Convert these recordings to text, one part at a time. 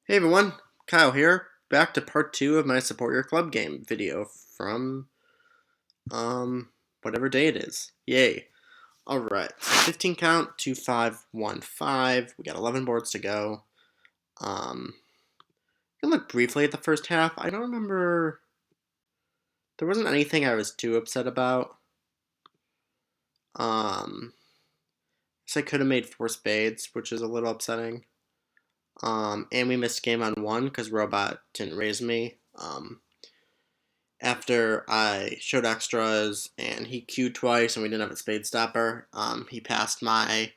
Hey everyone, Kyle here, back to part 2 of my Support Your Club game video from, whatever day it is. Yay. Alright, so 15 count, 2, 5, 1, 5. We got 11 boards to go. I can look briefly at the first half. I don't remember, there wasn't anything I was too upset about. Guess I could have made 4 spades, which is a little upsetting. And we missed game on 1 because Robot didn't raise me. After I showed extras and he queued twice and we didn't have a spade stopper, he passed my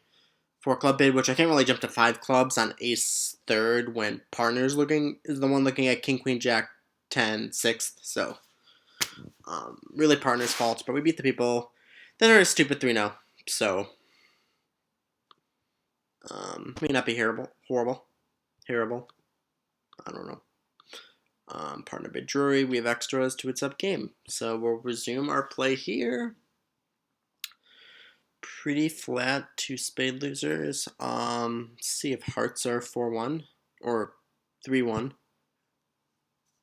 4 club bid, which I can't really jump to 5 clubs on ace third when partner's looking is the one looking at king queen jack 10 sixth. So really partner's fault, but we beat the people that are a stupid 3-0. So may not be horrible. I don't know. Partner bid Drury, we have extras to its up game. So we'll resume our play here. Pretty flat 2 spade losers. See if hearts are 4-1 or 3-1.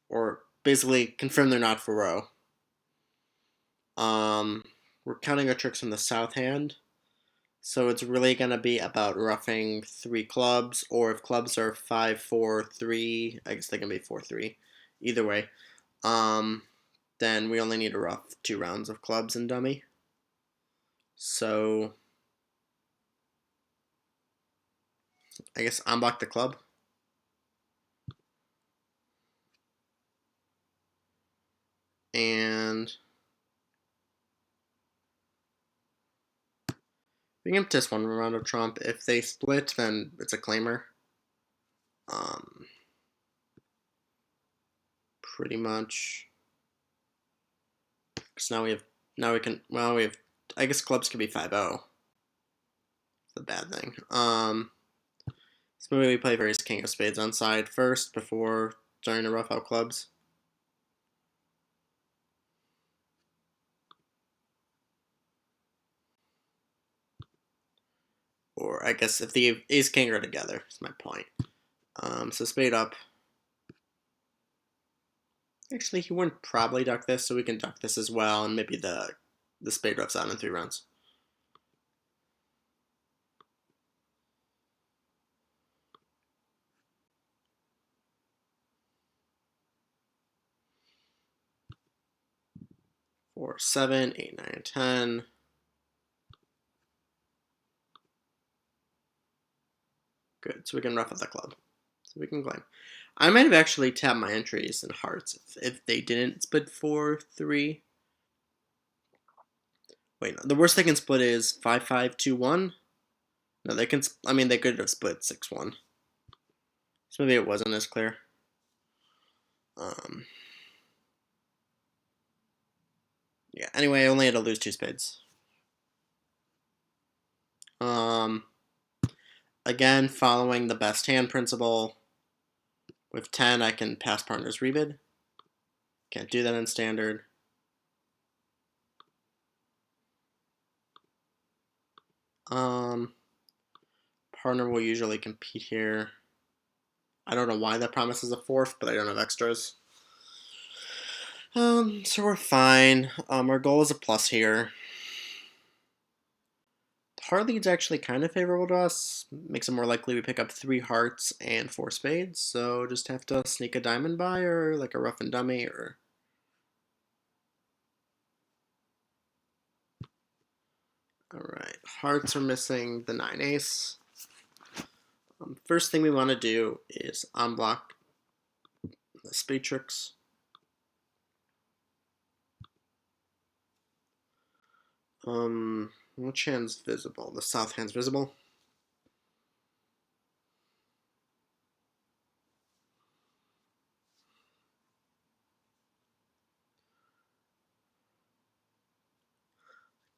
Or basically confirm they're not for row. We're counting our tricks from the south hand. So it's really going to be about roughing 3 clubs, or if clubs are 5, 4, 3, I guess they can be 4, 3. Either way. Then we only need to rough 2 rounds of clubs and dummy. So I guess unblock the club. And we can test 1 round of trump. If they split, then it's a claimer. Pretty much. Because now we have, I guess clubs could be 5-0. It's a bad thing. So maybe we play various king of spades on side first before starting to rough out clubs. Or I guess if the ace king are together, is my point. So spade up. Actually, he wouldn't probably duck this, so we can duck this as well, and maybe the spade roughs out in 3 rounds. Four, 7, 8, 9, 10. Good, so we can rough out the club. So we can claim. I might have actually tapped my entries in hearts if they didn't split 4, 3. Wait, no, the worst they can split is 5, 5, 2, 1. No, they can. I mean, they could have split 6, 1. So maybe it wasn't as clear. Yeah. Anyway, I only had to lose 2 spades. Again, following the best hand principle. With 10, I can pass partner's rebid. Can't do that in standard. Partner will usually compete here. I don't know why that promises a 4th, but I don't have extras. So we're fine. Our goal is a plus here. Heart lead's actually kind of favorable to us. Makes it more likely we pick up 3 hearts and 4 spades. So just have to sneak a diamond by, or like a rough and dummy, or... Alright, hearts are missing the 9 ace. First thing we want to do is unblock the spade tricks. Which hand's visible? The south hand's visible.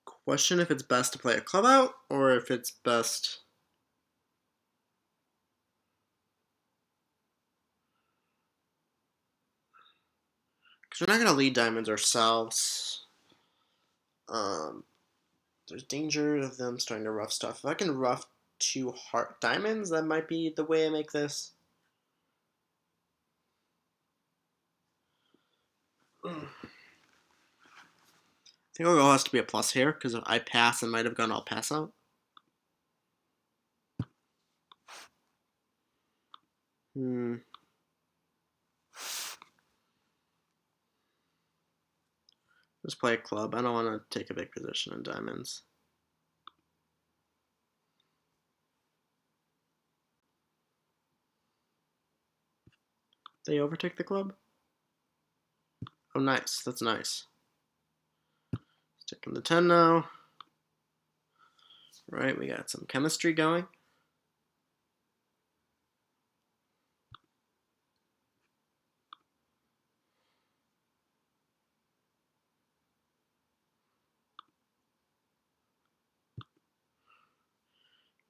Question if it's best to play a club out, or if it's best... Because we're not going to lead diamonds ourselves. There's danger of them starting to rough stuff. If I can rough 2 heart diamonds, that might be the way I make this. think our goal has to be a plus here, because if I pass, I might have gone all pass out. Just play a club. I don't want to take a big position in diamonds. They overtake the club? Oh, nice. That's nice. Sticking the 10 now. Right, we got some chemistry going.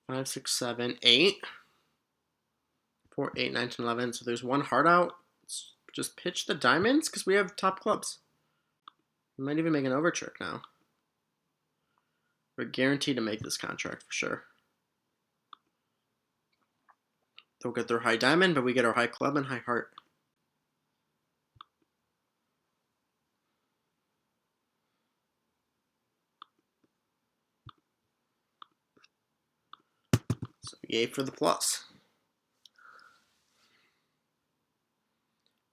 Five, six, seven, 8. 4, 8, 9, 10, 11. So there's one heart out. Let's just pitch the diamonds because we have top clubs. We might even make an over trick now. We're guaranteed to make this contract for sure. They'll get their high diamond, but we get our high club and high heart. So yay for the plus.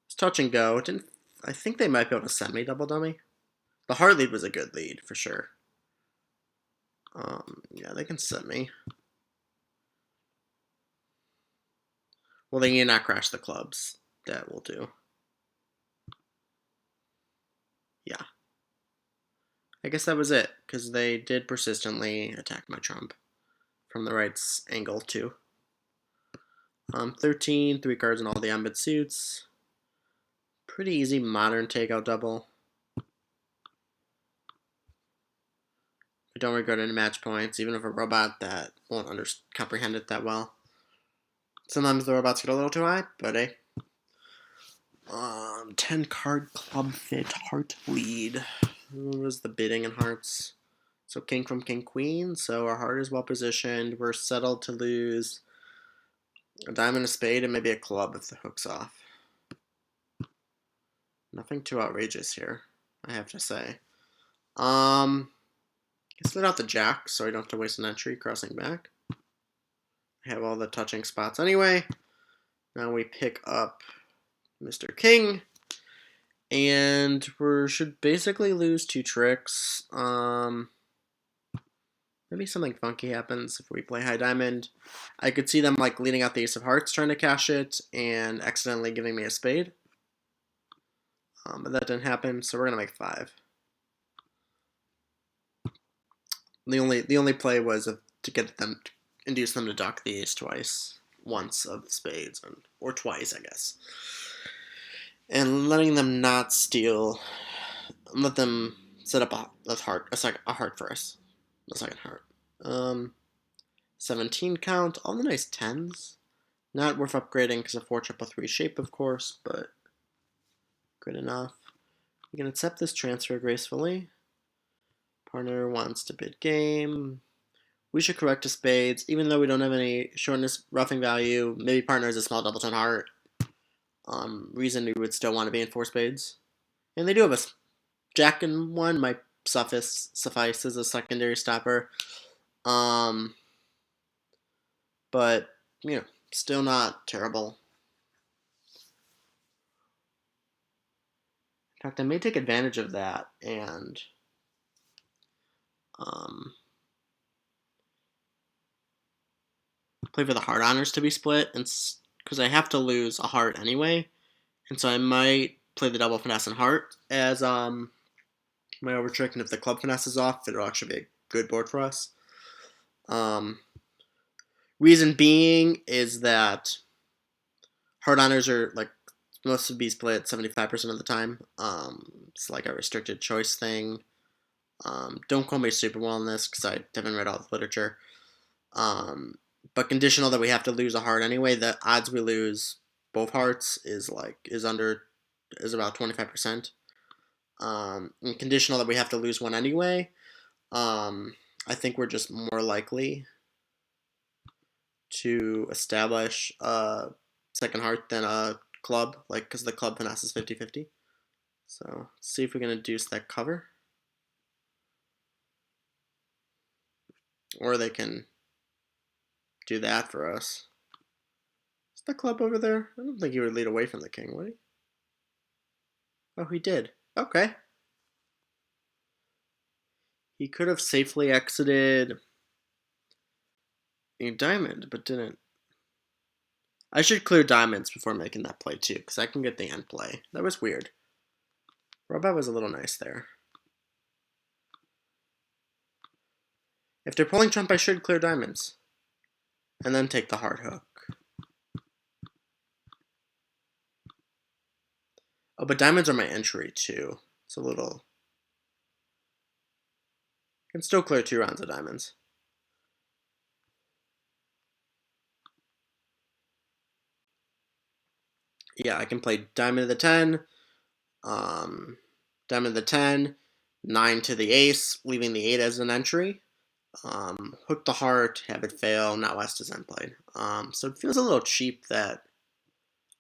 It's touch and go. I think they might be able to send me double dummy. The heart lead was a good lead for sure. Yeah, they can set me. Well, they need to not crash the clubs. That will do. Yeah. I guess that was it, because they did persistently attack my trump from the right angle too. 13, 3 cards in all the ambit suits. Pretty easy modern takeout double. I don't regret any match points, even if a robot that won't comprehend it that well. Sometimes the robots get a little too high, but hey. 10 card club fit heart lead. What was the bidding in hearts? So king from king queen. So our heart is well positioned. We're settled to lose a diamond, a spade, and maybe a club if the hook's off. Nothing too outrageous here, I have to say. I slid out the jack, so I don't have to waste an entry crossing back. I have all the touching spots anyway. Now we pick up Mr. King, and we should basically lose 2 tricks. Maybe something funky happens if we play high diamond. I could see them like leading out the ace of hearts, trying to cash it, and accidentally giving me a spade. But that didn't happen, so we're gonna make 5. The only play was to get them, induce them to dock the ace twice, once of spades, or twice, I guess, and letting them not steal. Let them set up a heart for us, the second heart. 17 count, all the nice 10s. Not worth upgrading because of 4 triple 3 shape, of course, but good enough. We can accept this transfer gracefully. Partner wants to bid game. We should correct to spades, even though we don't have any shortness roughing value. Maybe partner is a small double tone heart. Reason we would still want to be in 4 spades. And they do have a jack in 1, might suffice as a secondary stopper. But, you know, still not terrible. In fact, I may take advantage of that and play for the heart honors to be split, and because I have to lose a heart anyway, and so I might play the double finesse and heart as my over trick, and if the club finesse is off, it'll actually be a good board for us. Reason being is that heart honors are like most of be split 75% of the time. It's like a restricted choice thing. Don't call me super well on this because I haven't read all the literature. But conditional that we have to lose a heart anyway, the odds we lose both hearts is about 25%. And conditional that we have to lose one anyway, I think we're just more likely to establish a second heart than a club, like because the club finesse is 50-50. So let's see if we can induce that cover. Or they can do that for us. Is the club over there? I don't think he would lead away from the king, would he? Oh, he did. Okay. He could have safely exited a diamond, but didn't. I should clear diamonds before making that play too, because I can get the end play. That was weird. Robot was a little nice there. If they're pulling trump, I should clear diamonds. And then take the hard hook. Oh, but diamonds are my entry too. It's a little... I can still clear 2 rounds of diamonds. Yeah, I can play diamond to the 10, diamond to the 10, 9 to the ace, leaving the 8 as an entry. Hook the heart, have it fail, not west is end played. So it feels a little cheap that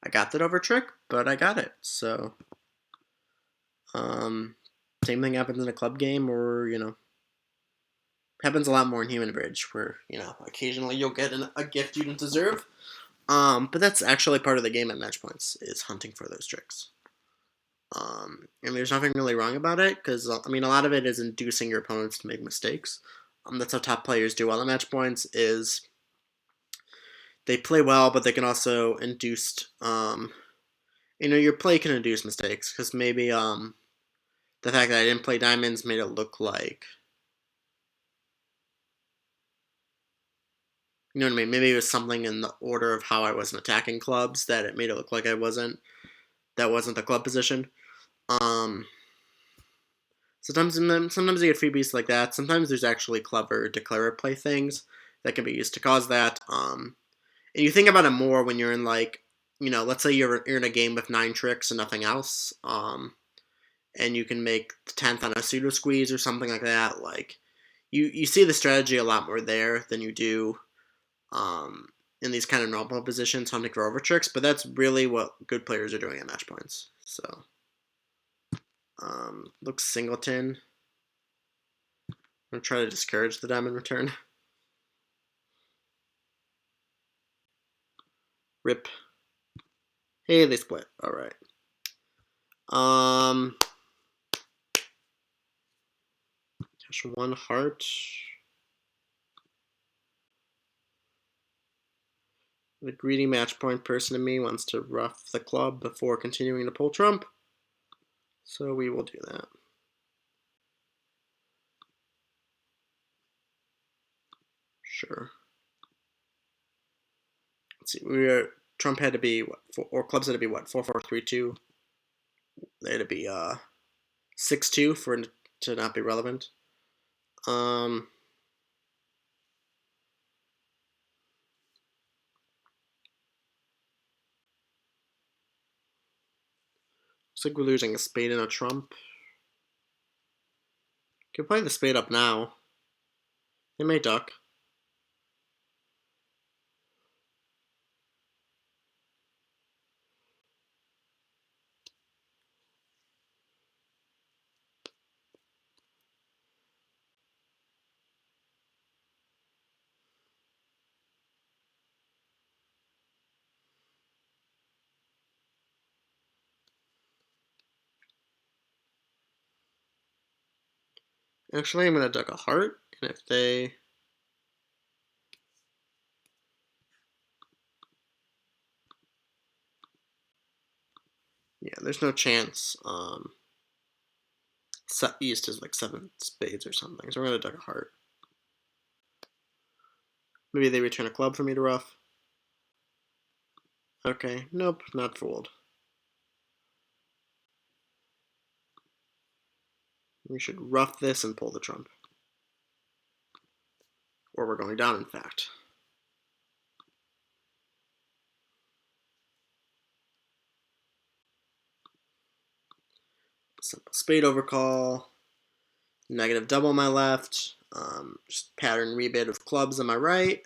I got that over trick, but I got it. So, same thing happens in a club game, or, happens a lot more in Human Bridge, where, occasionally you'll get a gift you didn't deserve. But that's actually part of the game at match points, is hunting for those tricks. And there's nothing really wrong about it, because, a lot of it is inducing your opponents to make mistakes. That's how top players do well at match points, is they play well, but they can also induce, your play can induce mistakes, because maybe, the fact that I didn't play diamonds made it look like, you know what I mean? Maybe it was something in the order of how I wasn't attacking clubs that it made it look like that wasn't the club position. Sometimes you get freebies like that. Sometimes there's actually clever declarer play things that can be used to cause that. And you think about it more when you're in, let's say you're in a game with 9 tricks and nothing else, and you can make the 10th on a pseudo squeeze or something like that. Like, you see the strategy a lot more there than you do in these kind of normal positions, hunting for over tricks. But that's really what good players are doing at match points. So. Looks singleton. I'm going to try to discourage the diamond return. Rip. Hey, they split. Alright. Cash 1 heart. The greedy match point person in me wants to rough the club before continuing to pull trump. So we will do that. Sure. Let's see. Trump had to be or clubs had to be 4-4-3-2. They had to be 6-2 for it to not be relevant. Looks like we're losing a spade and a trump. Can play the spade up now. They may duck. Actually, I'm going to duck a heart, and if they... Yeah, there's no chance. East is like 7 spades or something, so we're going to duck a heart. Maybe they return a club for me to rough. Okay, nope, not fooled. We should rough this and pull the trump. Or we're going down, in fact. Simple spade overcall. Negative double on my left. Just pattern rebid of clubs on my right.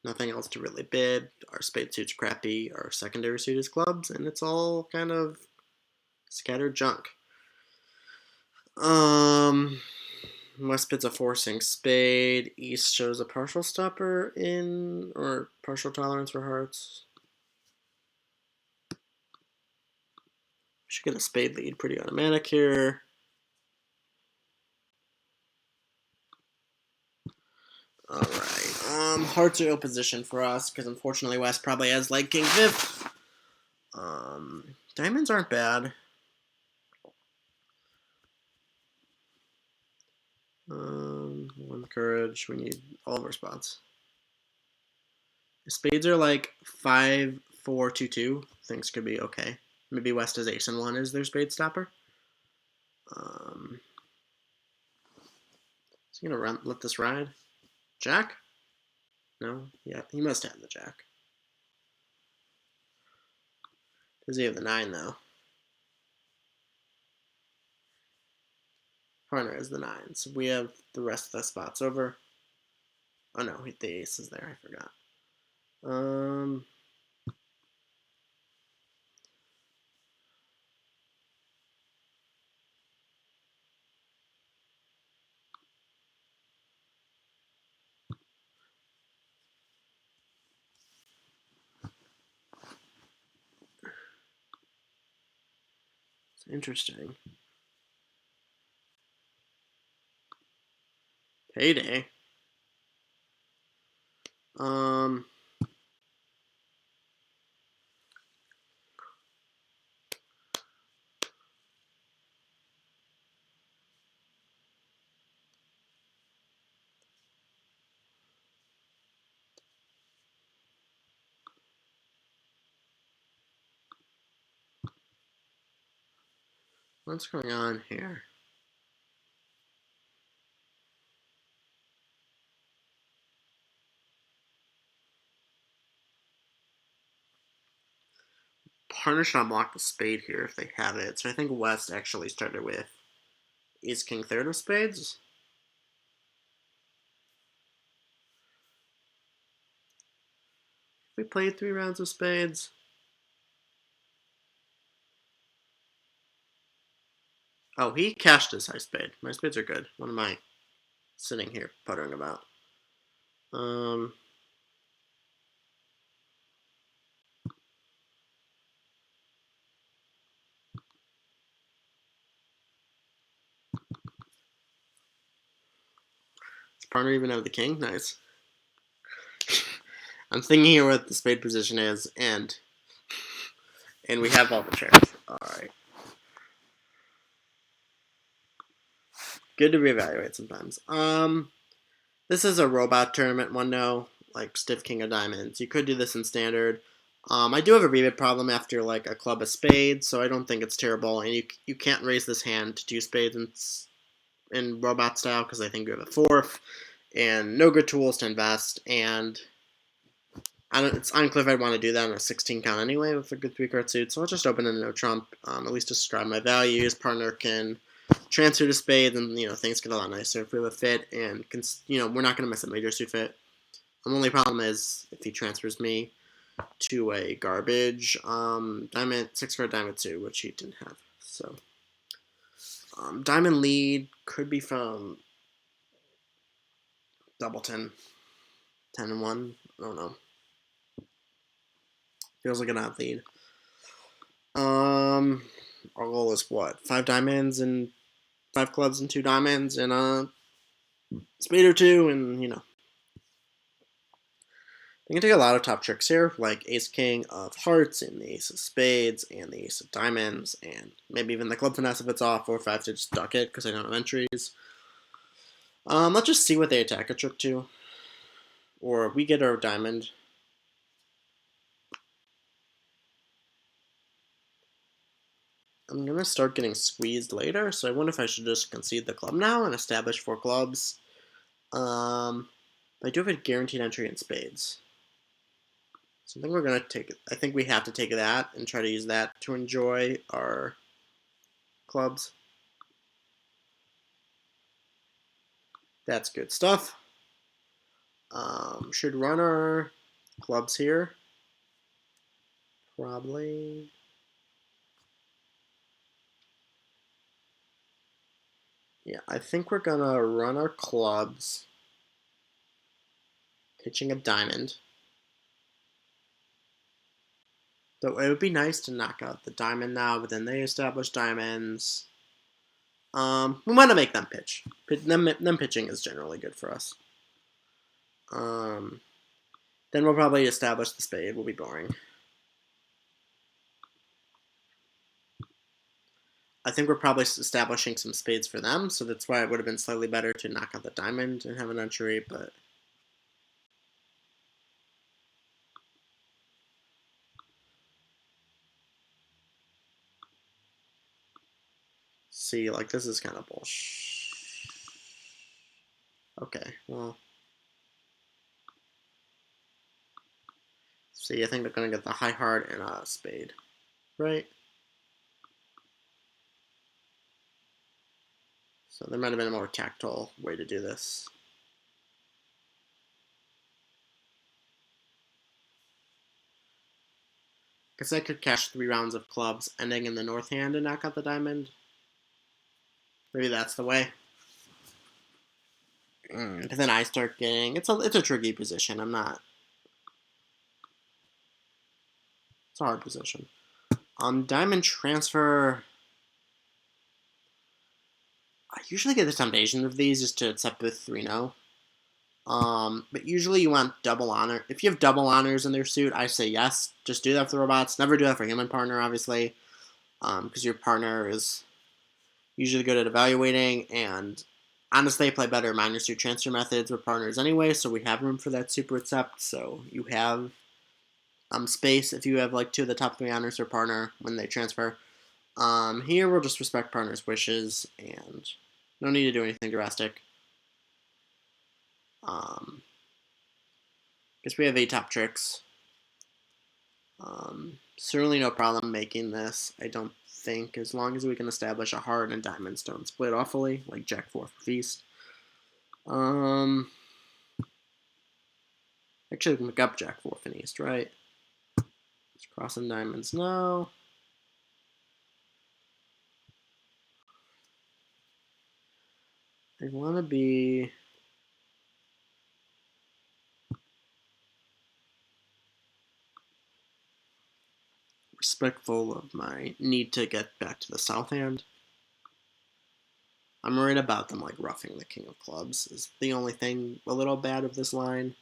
Nothing else to really bid. Our spade suit's crappy. Our secondary suit is clubs. And it's all kind of scattered junk. West bids a forcing spade. East shows a partial stopper in, or partial tolerance for hearts. Should get a spade lead pretty automatic here. Alright. Hearts are ill position for us, because unfortunately West probably has like king fifth. Diamonds aren't bad. One courage. We need all of our spots. Spades are like 5, 4, 2, 2. Things could be okay. Maybe West has ace and 1 as their spade stopper. Is he gonna let this ride? Jack? No? Yeah, he must have the jack. Does he have the 9 though? Partner has the 9, so we have the rest of the spots over. Oh no, the ace is there, I forgot. It's interesting. Payday. What's going on here? Partner should unblock the spade here if they have it. So I think West actually started with ace king third of spades. We played 3 rounds of spades. Oh, he cashed his high spade. My spades are good. What am I sitting here puttering about? Does partner even have the king? Nice. I'm thinking here what the spade position is, and we have all the chairs. Alright. Good to reevaluate sometimes. This is a robot tournament, 1-0, like stiff king of diamonds. You could do this in standard. I do have a rebid problem after like a club of spades, so I don't think it's terrible. And you can't raise this hand to 2 spades in robot style because I think you have a 4th, and no good tools to invest. And it's unclear if I'd want to do that on a 16 count anyway with a good 3-card suit. So I'll just open in no trump, at least to describe my values. Partner can transfer to spades, and things get a lot nicer if we have a fit, and we're not going to miss a major suit fit. The only problem is if he transfers me to a garbage diamond 6-card diamond 2, which he didn't have. So diamond lead could be from Doubleton, 10-1. I don't know. Feels like an odd lead. Our goal is what? 5 diamonds and 5 clubs and 2 diamonds and a spade or 2, and you can take a lot of top tricks here, like ace king of hearts and the ace of spades and the ace of diamonds, and maybe even the club finesse if it's off, or if I have to just duck it because I don't have entries. Let's just see what they attack a trick to, or we get our diamond. I'm going to start getting squeezed later, so I wonder if I should just concede the club now and establish 4 clubs. I do have a guaranteed entry in spades. So I think we're going to take it. I think we have to take that and try to use that to enjoy our clubs. That's good stuff. Should run our clubs here. Probably. Yeah, I think we're gonna run our clubs, pitching a diamond. Though it would be nice to knock out the diamond now, but then they establish diamonds. We want to make them pitch. Them pitching is generally good for us. Um, then we'll probably establish the spade. Will be boring. I think we're probably establishing some spades for them, so that's why it would have been slightly better to knock out the diamond and have an entry, but... See, like, this is kind of bullshit. Okay, well... See, I think they're going to get the high heart and a spade, right? So there might have been a more tactile way to do this. Because I could cash 3 rounds of clubs, ending in the north hand and knock out the diamond. Maybe that's the way. But then I start getting... It's a tricky position. I'm not... It's a hard position. Diamond transfer... I usually get the temptation of these just to accept with 3-0. But usually you want double honor. If you have double honors in their suit, I say yes. Just do that for the robots. Never do that for human partner, obviously. Because your partner is usually good at evaluating. And honestly, I play better minor suit transfer methods with partners anyway, so we have room for that super accept. So you have space if you have like 2 of the top 3 honors for partner when they transfer. Here we'll just respect partner's wishes and no need to do anything drastic. Guess we have 8 top tricks. Certainly no problem making this, I don't think, as long as we can establish a heart and diamonds don't split awfully, like Jack 4 for feast. Actually, we can make up Jack 4 for east, right? Just crossing diamonds, no. I want to be... respectful of my need to get back to the south hand. I'm worried about them like roughing the king of clubs is the only thing a little bad of this line.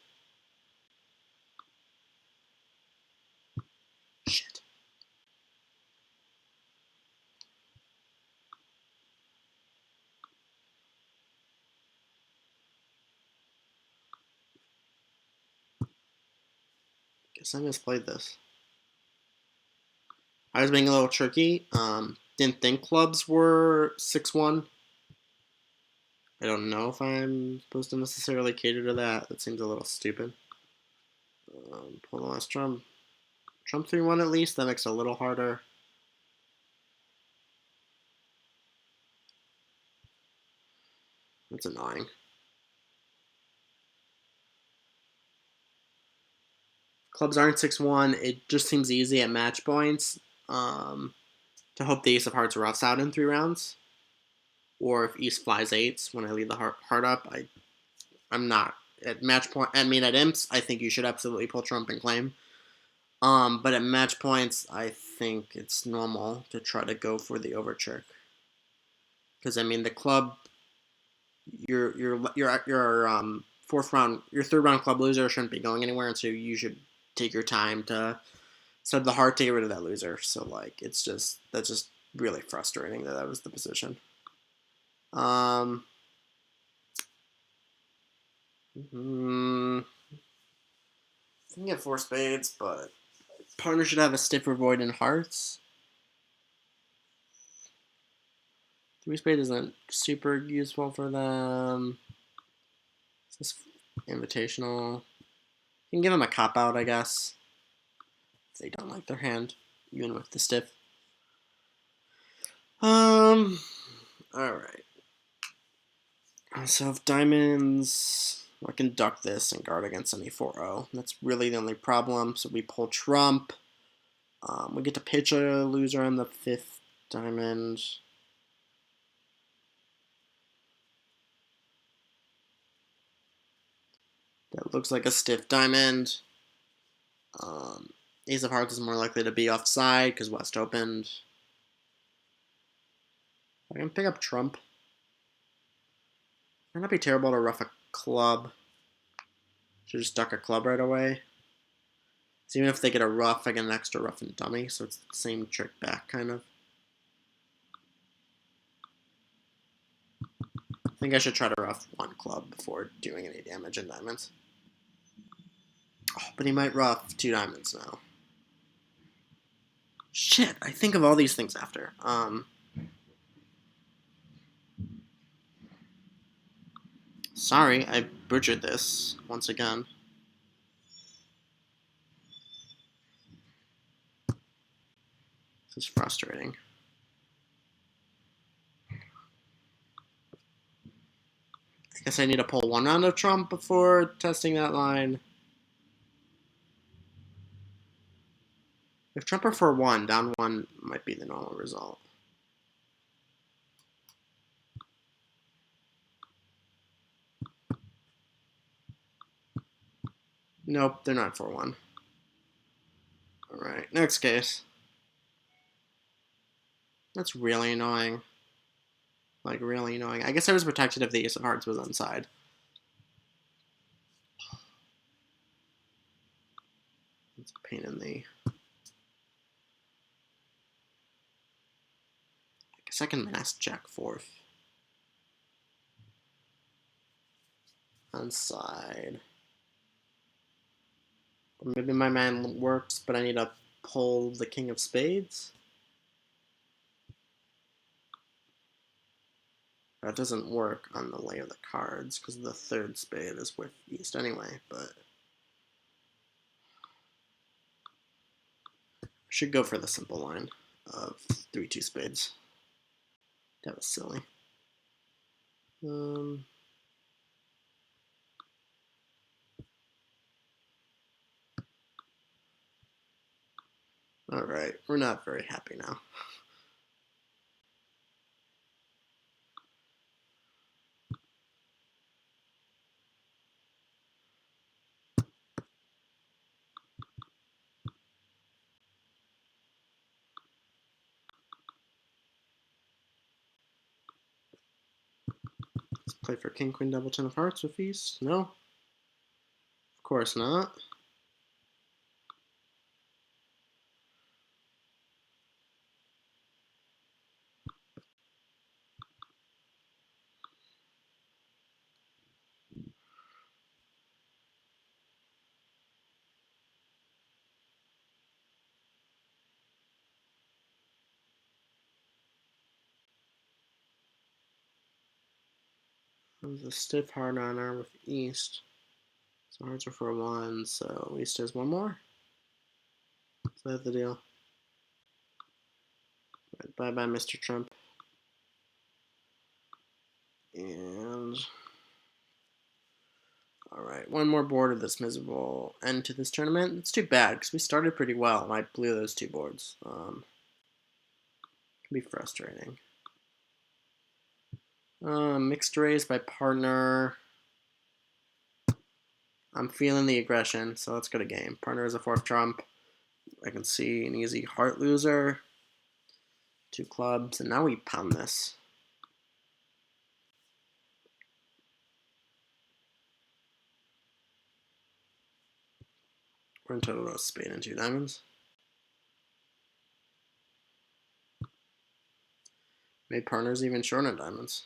Shit. Guess I misplayed this. I was being a little tricky. Didn't think clubs were 6-1. I don't know if I'm supposed to necessarily cater to that. That seems a little stupid. Pull the last trump. Trump 3-1 at least. That makes it a little harder. That's annoying. Clubs aren't 6-1. It just seems easy at match points to hope the ace of hearts roughs out in 3 rounds. Or if East flies 8s when I leave the heart up, I'm not. At match point, I mean, at imps, I think you should absolutely pull trump and claim. But at match points, I think it's normal to try to go for the over trick. Because I mean, the club, your fourth round, your 3rd round club loser shouldn't be going anywhere, and so you should take your time to set the heart to get rid of that loser. So like, that's just really frustrating that was the position. I can get 4 spades, but partner should have a stiffer void in hearts. 3 spades isn't super useful for them. Is this invitational? You can give them a cop out, I guess, if they don't like their hand, even with the stiff. Alright. So if diamonds, I can duck this and guard against any 4-0. That's really the only problem. So we pull trump. We get to pitch a loser on the 5th diamond. That looks like a stiff diamond. Ace of hearts is more likely to be offside because West opened. I can pick up trump. Might not be terrible to ruff a club. Should just duck a club right away. So even if they get a ruff, I get an extra ruff and dummy, so it's the same trick back, kind of. I think I should try to ruff one club before doing any damage in diamonds. Oh, but he might ruff 2 diamonds now. Shit, I think of all these things after. Sorry, I butchered this once again. This is frustrating. I guess I need to pull one round of trump before testing that line. If trump are for 1, down 1 might be the normal result. Nope, they're not for 1. Alright, next case. That's really annoying. Like, really annoying. I guess I was protected if the ace of hearts was inside. It's a pain in the... I guess I can mass jack 4th. On side. Or maybe my man works, but I need to pull the king of spades. That doesn't work on the lay of the cards, because the 3rd spade is with east anyway, but... I should go for the simple line of 3-2 spades. That was silly. Alright, we're not very happy now. Let's play for king, queen, double 10 of hearts with east. No? Of course not. There's a stiff hard honor with east. So hearts are for 1, so east has 1 more. Is that the deal? Right, bye-bye, Mr. Trump. And... Alright, one more board of this miserable end to this tournament. It's too bad, because we started pretty well, and I blew those 2 boards. Can be frustrating. Mixed raise by partner. I'm feeling the aggression, so let's go to game. Partner is a 4th trump. I can see an easy heart loser. 2 clubs, and now we pound this. We're in total roast spade and 2 diamonds. Made partners even short on diamonds.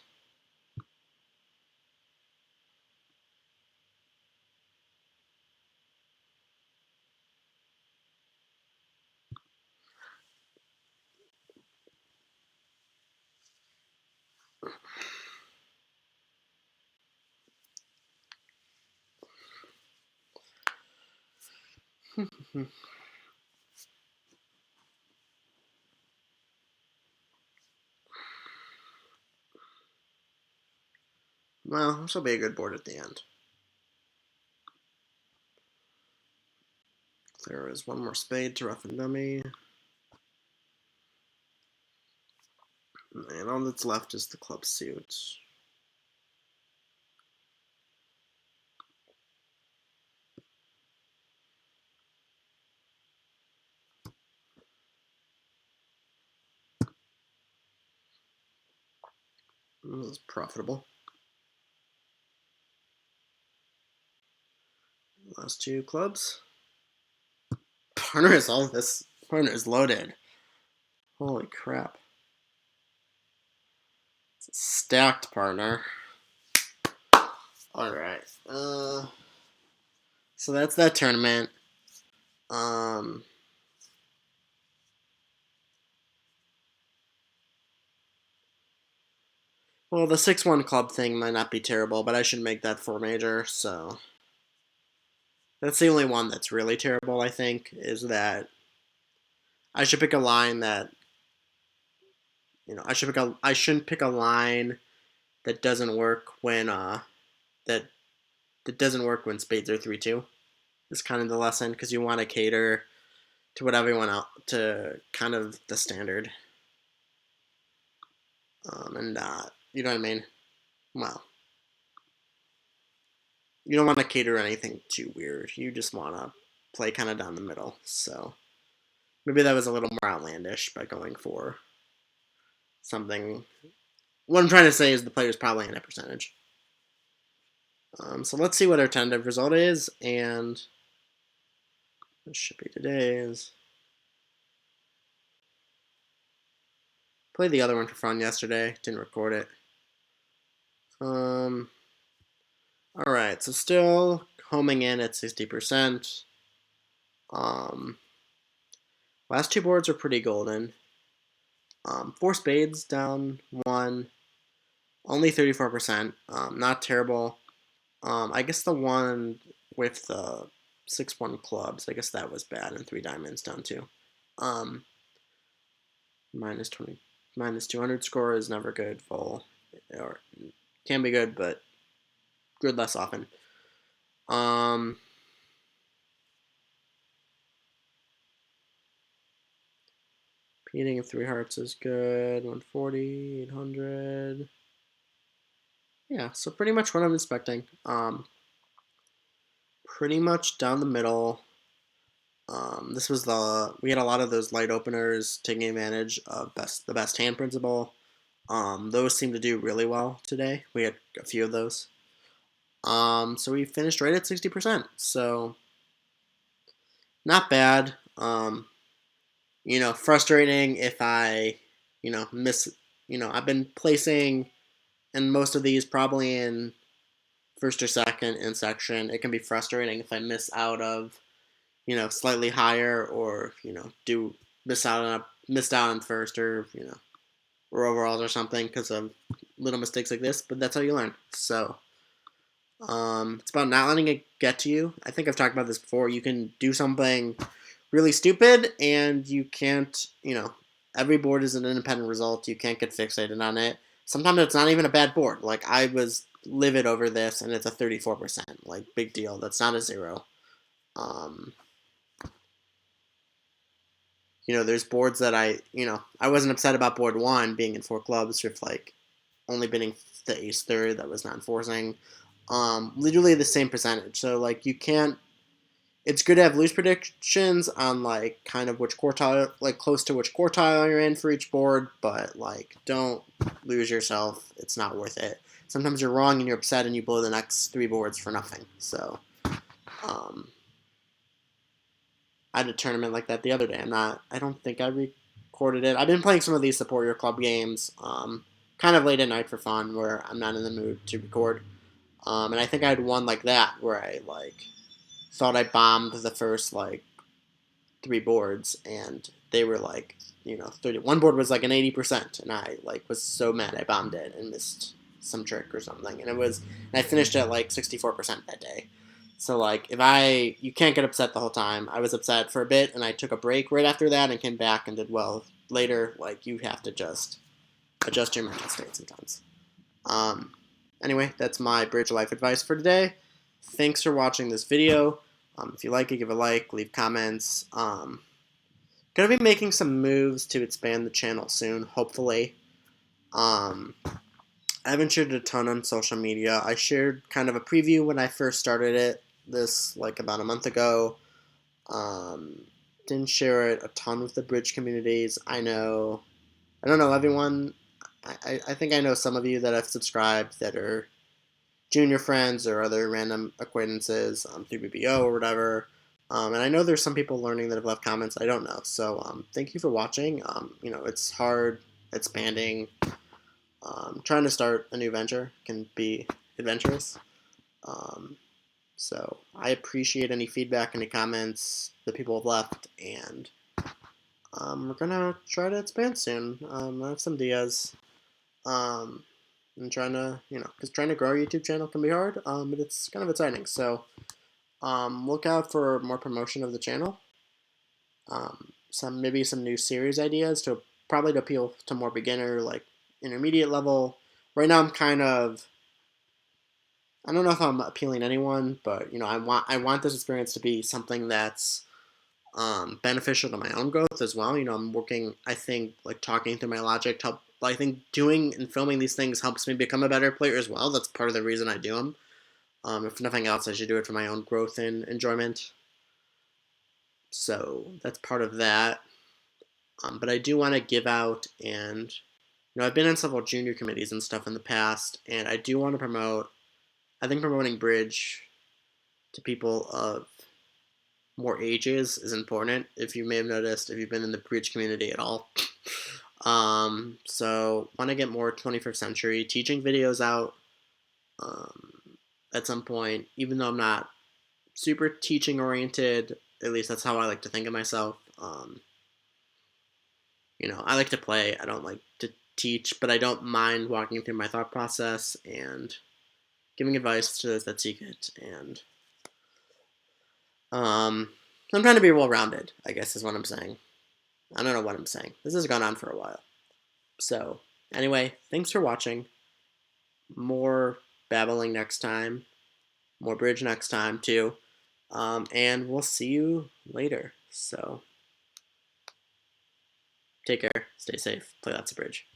Well, this will be a good board at the end. There is 1 more spade to rough and dummy. And all that's left is the club suit. This is profitable. Last two clubs. Partner is all this. Partner is loaded. Holy crap. It's a stacked partner. Alright. So that's that tournament. Well, the 6-1 club thing might not be terrible, but I should make that 4 major, so that's the only one that's really terrible, I think, is that I should pick a line that I shouldn't pick a line that doesn't work when that doesn't work when spades are 3-2. Is kind of the lesson, because you want to cater to what everyone else, to kind of the standard. And you know what I mean? Well, you don't want to cater anything too weird. You just want to play kind of down the middle. So maybe that was a little more outlandish by going for something. What I'm trying to say is the player's probably in a percentage. So let's see what our tentative result is, and this should be today's. Played the other one for fun yesterday. Didn't record it. Alright, so still homing in at 60%. Last two boards are pretty golden. 4 spades down 1. Only 34%. Not terrible. I guess the one with the 6-1 clubs, I guess that was bad, and 3 diamonds down 2. Minus 20. Minus 200 score is never good. Full. Or can be good, but good less often. Peating of 3 hearts is good. 140, 800. Yeah, so pretty much what I'm expecting. Pretty much down the middle. This was we had a lot of those light openers taking advantage of the best hand principle. Those seemed to do really well today. We had a few of those. So we finished right at 60%. So not bad. Frustrating if I, miss. I've been placing in most of these probably in first or second in section. It can be frustrating if I miss out of, slightly higher, or missed out on first, or or overalls or something because of little mistakes like this. But that's how you learn. So it's about not letting it get to you. I think I've talked about this before. You can do something really stupid, and you can't. Every board is an independent result. You can't get fixated on it. Sometimes it's not even a bad board. Like, I was livid over this, and it's a 34%. Like, big deal. That's not a 0. There's boards that I wasn't upset about board 1 being in 4 clubs with, like, only bidding the ace third that was not enforcing. Literally the same percentage. So, like, you can't. It's good to have loose predictions on, like, kind of which quartile, like, close to which quartile you're in for each board, but, like, don't lose yourself. It's not worth it. Sometimes you're wrong and you're upset and you blow the next 3 boards for nothing. So, I had a tournament like that the other day. I don't think I recorded it. I've been playing some of these support your club games, kind of late at night for fun, where I'm not in the mood to record. And I think I had one like that, where I, like, thought I bombed the first, like, 3 boards, and they were, like, 30. One board was, like, an 80%, and I, like, was so mad I bombed it and missed some trick or something. And I finished at, like, 64% that day. So, like, you can't get upset the whole time. I was upset for a bit, and I took a break right after that and came back and did well later. Like, you have to just adjust your mental state sometimes. Anyway, that's my Bridge Life advice for today. Thanks for watching this video. If you like it, give a like, leave comments. Gonna be making some moves to expand the channel soon, hopefully. I haven't shared a ton on social media. I shared kind of a preview when I first started it, like about a month ago. Didn't share it a ton with the bridge communities. I don't know everyone. I think I know some of you that have subscribed that are junior friends or other random acquaintances through BBO or whatever. And I know there's some people learning that have left comments I don't know. So thank you for watching. It's hard expanding. Trying to start a new venture can be adventurous. Um, so I appreciate any feedback, any comments that people have left, and we're gonna try to expand soon. I have some ideas. Um, and trying to, because trying to grow a YouTube channel can be hard, but it's kind of exciting. So look out for more promotion of the channel. Maybe some new series ideas to probably to appeal to more beginner, like intermediate level. Right now, I don't know if I'm appealing to anyone, but I want this experience to be something that's beneficial to my own growth as well. I'm working. I think like talking through my logic help. I think doing and filming these things helps me become a better player as well. That's part of the reason I do them. If nothing else, I should do it for my own growth and enjoyment. So that's part of that. But I do want to give out, and I've been on several junior committees and stuff in the past, and I do want to promote. I think promoting bridge to people of more ages is important. If you may have noticed, if you've been in the bridge community at all. So want to get more 21st century teaching videos out at some point, even though I'm not super teaching oriented. At least that's how I like to think of myself. I like to play. I don't like to teach, but I don't mind walking through my thought process and giving advice to those that seek it. And I'm trying to be well-rounded, I guess is what I'm saying. I don't know what I'm saying. This has gone on for a while. So, anyway, thanks for watching. More babbling next time. More bridge next time, too. And we'll see you later. So, take care. Stay safe. Play lots of bridge.